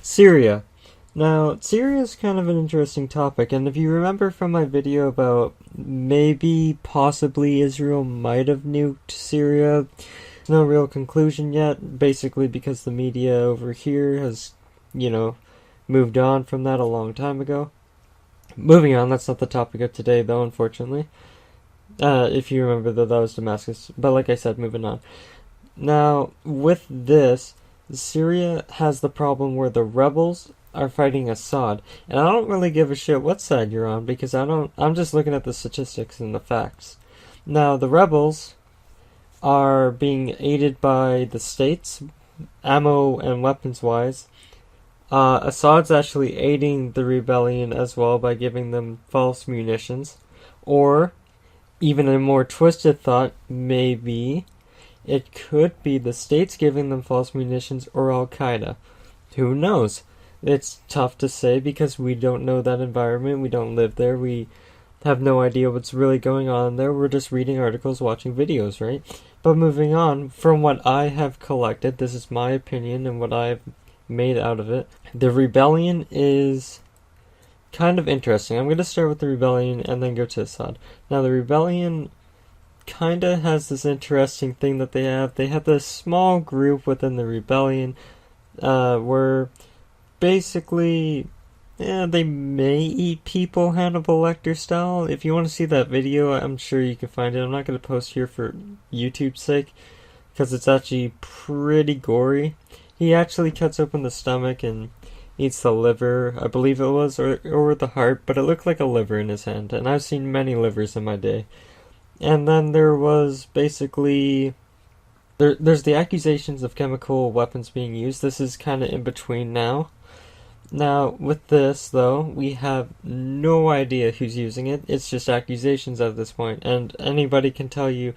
Syria. Now, Syria is kind of an interesting topic, and if you remember from my video about maybe, possibly, Israel might have nuked Syria, no real conclusion yet, basically because the media over here has, moved on from that a long time ago. Moving on, that's not the topic of today, though, unfortunately. If you remember that was Damascus. But like I said, moving on. Now, with this, Syria has the problem where the rebels are fighting Assad. And I don't really give a shit what side you're on, because I'm just looking at the statistics and the facts. Now, the rebels are being aided by the states, ammo and weapons-wise. Assad's actually aiding the rebellion as well by giving them false munitions. Or, even a more twisted thought, maybe it could be the states giving them false munitions or Al-Qaeda. Who knows? It's tough to say because we don't know that environment, we don't live there, we have no idea what's really going on there, we're just reading articles, watching videos, right? But moving on, from what I have collected, this is my opinion and what I've made out of it, the rebellion is kind of interesting. I'm going to start with the rebellion and then go to Assad. Now, the rebellion kind of has this interesting thing that they have. They have this small group within the rebellion where basically, they may eat people Hannibal Lecter style. If you want to see that video, I'm sure you can find it. I'm not going to post here for YouTube's sake because it's actually pretty gory. He actually cuts open the stomach and eats the liver, I believe it was, or the heart, but it looked like a liver in his hand, and I've seen many livers in my day. And then there was basically, there's the accusations of chemical weapons being used. This is kind of in between now. Now, with this, though, we have no idea who's using it. It's just accusations at this point, and anybody can tell you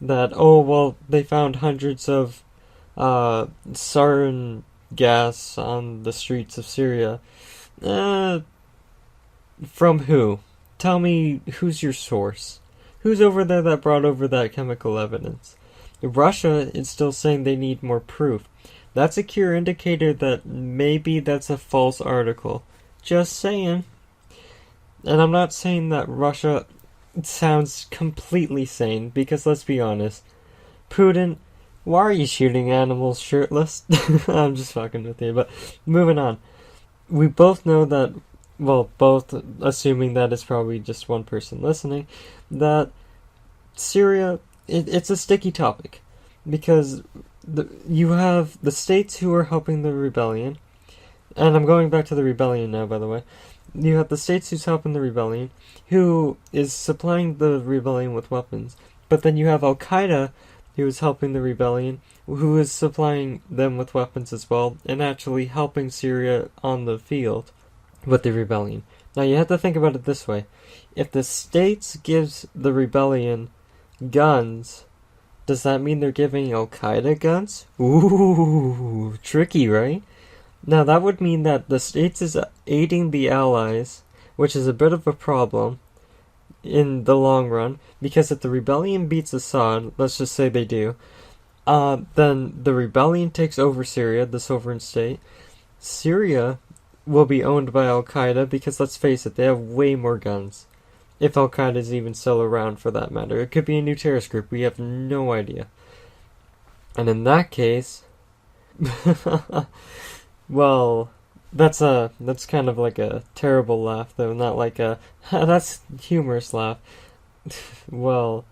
that, oh, well, they found hundreds of sarin gas on the streets of Syria. From who? Tell me, who's your source? Who's over there that brought over that chemical evidence? Russia is still saying they need more proof. That's a clear indicator that maybe that's a false article. Just saying. And I'm not saying that Russia sounds completely sane, because let's be honest, Putin, why are you shooting animals shirtless? I'm just fucking with you, but moving on. We both know that, well, both assuming that it's probably just one person listening, that Syria, it's a sticky topic. Because you have the states who are helping the rebellion, and I'm going back to the rebellion now, by the way. You have the states who's helping the rebellion, who is supplying the rebellion with weapons. But then you have Al-Qaeda, who is helping the rebellion, who is supplying them with weapons as well, and actually helping Syria on the field with the rebellion. Now you have to think about it this way. If the states gives the rebellion guns, does that mean they're giving Al-Qaeda guns? Ooh, tricky, right? Now that would mean that the states is aiding the allies, which is a bit of a problem in the long run, because if the rebellion beats Assad, let's just say they do, then the rebellion takes over Syria, the sovereign state. Syria will be owned by Al-Qaeda because, let's face it, they have way more guns. If Al-Qaeda is even still around, for that matter. It could be a new terrorist group, we have no idea. And in that case, well, that's kind of like a terrible laugh, though, not like a, that's humorous laugh. Well,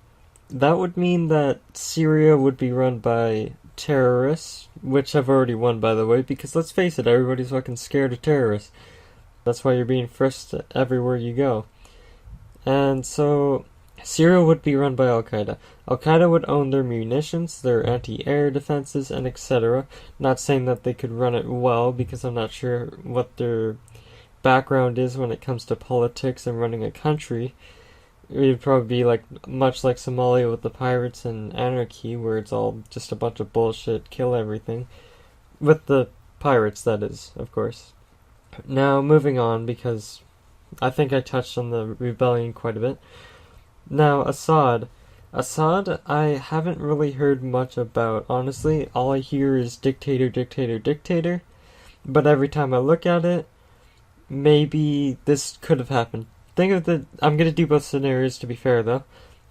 that would mean that Syria would be run by terrorists, which have already won, by the way, because let's face it, everybody's fucking scared of terrorists. That's why you're being frisked everywhere you go. And so, Syria would be run by Al-Qaeda. Al-Qaeda would own their munitions, their anti-air defenses, and etc. Not saying that they could run it well, because I'm not sure what their background is when it comes to politics and running a country. It would probably be much like Somalia with the pirates and anarchy, where it's all just a bunch of bullshit, kill everything. With the pirates, that is, of course. Now, moving on, because I think I touched on the rebellion quite a bit. Now, Assad, I haven't really heard much about, honestly. All I hear is dictator, dictator, dictator. but every time I look at it, maybe this could have happened. Think of I'm gonna do both scenarios to be fair though,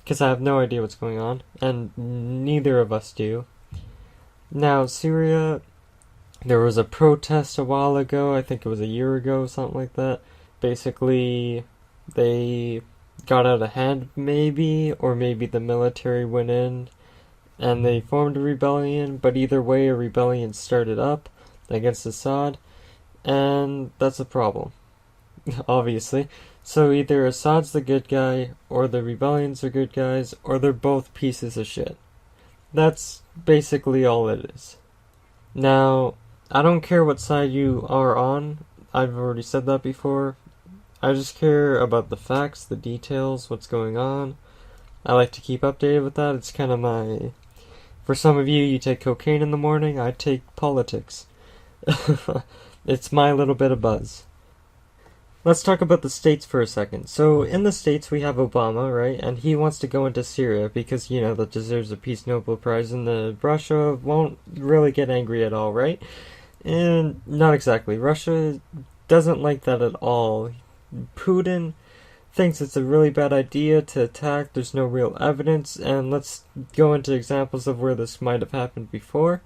because I have no idea what's going on, and neither of us do. Now, Syria, there was a protest a while ago, I think it was a year ago, something like that. Basically, they got out of hand maybe, or maybe the military went in and they formed a rebellion, but either way a rebellion started up against Assad, and that's a problem, obviously. So either Assad's the good guy, or the rebellions are good guys, or they're both pieces of shit. That's basically all it is. Now, I don't care what side you are on, I've already said that before. I just care about the facts, the details, what's going on. I like to keep updated with that. It's kind of my... For some of you, you take cocaine in the morning, I take politics. It's my little bit of buzz. Let's talk about the States for a second. So, in the States, we have Obama, right? And he wants to go into Syria because, that deserves a Peace Nobel Prize, and Russia won't really get angry at all, right? And not exactly. Russia doesn't like that at all. Putin thinks it's a really bad idea to attack. There's no real evidence, and let's go into examples of where this might have happened before.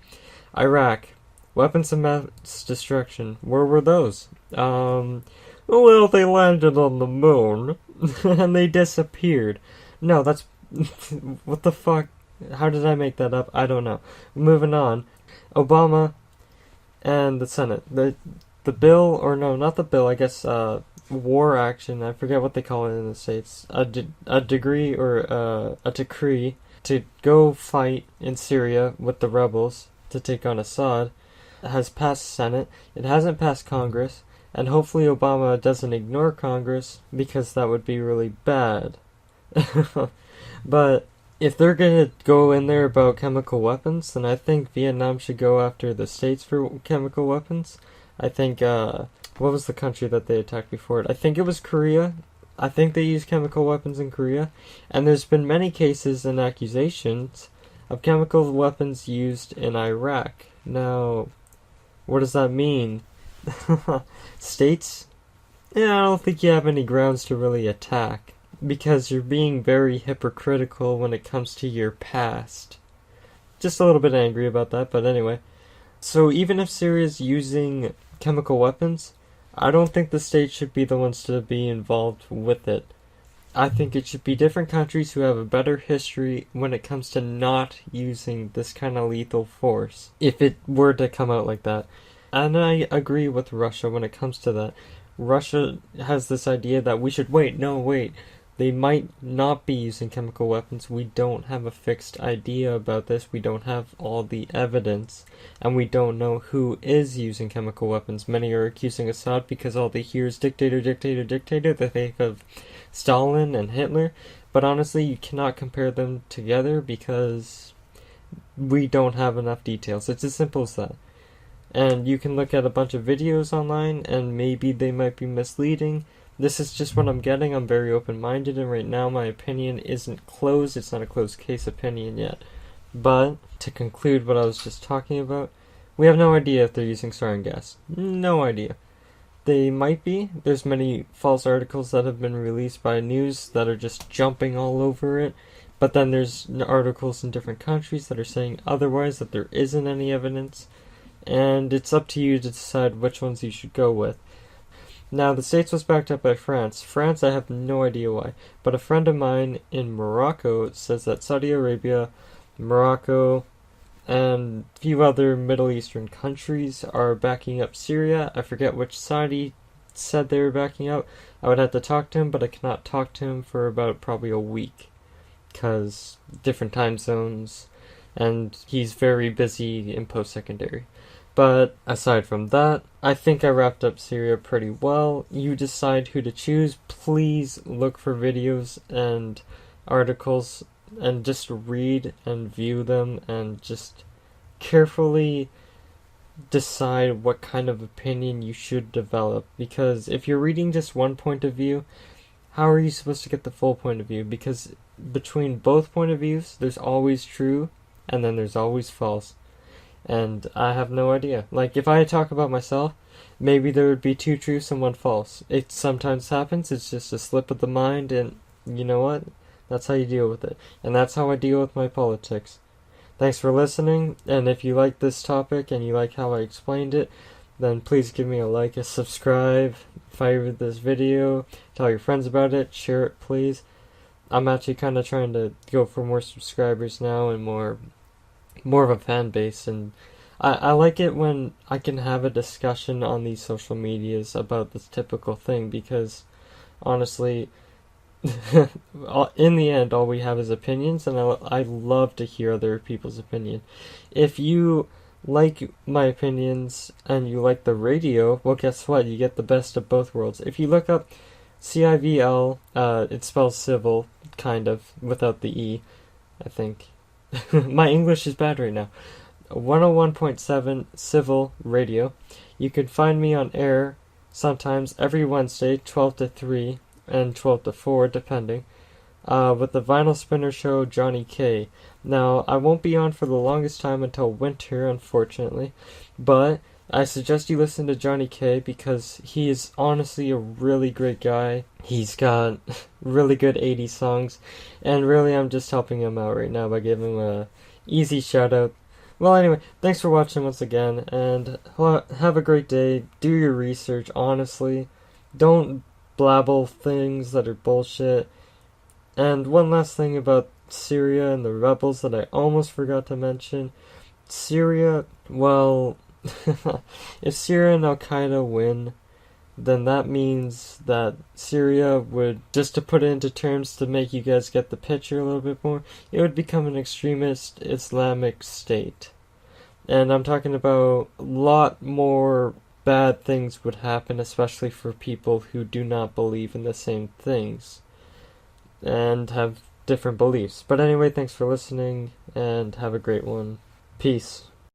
Iraq, weapons of mass destruction. Where were those? Well, they landed on the moon, and they disappeared. No, that's... what the fuck? How did I make that up? I don't know. Moving on. Obama and the Senate. The bill, or no, not the bill, I guess, war action, I forget what they call it in the States, a degree or a decree to go fight in Syria with the rebels to take on Assad has passed Senate. It hasn't passed Congress, and hopefully Obama doesn't ignore Congress, because that would be really bad. But if they're gonna go in there about chemical weapons, then I think Vietnam should go after the States for chemical weapons. I think, what was the country that they attacked before it? I think it was Korea. I think they used chemical weapons in Korea. And there's been many cases and accusations of chemical weapons used in Iraq. Now, what does that mean? States? Yeah, I don't think you have any grounds to really attack, because you're being very hypocritical when it comes to your past. Just a little bit angry about that, but anyway. So even if Syria's using chemical weapons, I don't think the States should be the ones to be involved with it. I think it should be different countries who have a better history when it comes to not using this kind of lethal force, if it were to come out like that. And I agree with Russia when it comes to that. Russia has this idea that we should wait. No, wait. They might not be using chemical weapons. We don't have a fixed idea about this. We don't have all the evidence. And we don't know who is using chemical weapons. Many are accusing Assad because all they hear is dictator, dictator, dictator. They think of Stalin and Hitler. But honestly, you cannot compare them together because we don't have enough details. It's as simple as that. And you can look at a bunch of videos online and maybe they might be misleading. This is just what I'm getting. I'm very open-minded, and right now my opinion isn't closed. It's not a closed case opinion yet. But, to conclude what I was just talking about, we have no idea if they're using sarin gas. No idea. They might be. There's many false articles that have been released by news that are just jumping all over it. But then there's articles in different countries that are saying otherwise, that there isn't any evidence. And it's up to you to decide which ones you should go with. Now, the States was backed up by France. France, I have no idea why. But a friend of mine in Morocco says that Saudi Arabia, Morocco, and a few other Middle Eastern countries are backing up Syria. I forget which side he said they were backing up. I would have to talk to him, but I cannot talk to him for about probably a week. Because different time zones, and he's very busy in post-secondary. But aside from that, I think I wrapped up Syria pretty well. You decide who to choose. Please look for videos and articles and just read and view them and just carefully decide what kind of opinion you should develop. Because if you're reading just one point of view, how are you supposed to get the full point of view? Because between both point of views, there's always true and then there's always false. And I have no idea. Like, if I talk about myself, maybe there would be two truths and one false. It sometimes happens, it's just a slip of the mind, and you know what? That's how you deal with it. And that's how I deal with my politics. Thanks for listening, and if you like this topic and you like how I explained it, then please give me a like, a subscribe, favorite this video, tell your friends about it, share it please. I'm actually kind of trying to go for more subscribers now and more of a fan base, and I like it when I can have a discussion on these social medias about this typical thing, because honestly, in the end, all we have is opinions, and I love to hear other people's opinion. If you like my opinions and you like the radio, well, guess what? You get the best of both worlds. If you look up CIVL, it spells civil, kind of, without the E, I think. My English is bad right now. 101.7 Civil Radio. You can find me on air sometimes every Wednesday, 12 to 3 and 12 to 4, depending, with the Vinyl Spinner Show, Johnny K. Now, I won't be on for the longest time until winter, unfortunately, but I suggest you listen to Johnny K because he is honestly a really great guy. He's got really good 80s songs, and really I'm just helping him out right now by giving him a easy shout out. Well, anyway, thanks for watching once again, and have a great day. Do your research, honestly. Don't blabble things that are bullshit. And one last thing about Syria and the rebels that I almost forgot to mention. Syria, well, if Syria and Al-Qaeda win, then that means that Syria would, just to put it into terms to make you guys get the picture a little bit more, it would become an extremist Islamic state. And I'm talking about a lot more bad things would happen, especially for people who do not believe in the same things and have different beliefs. But anyway, thanks for listening, and have a great one. Peace.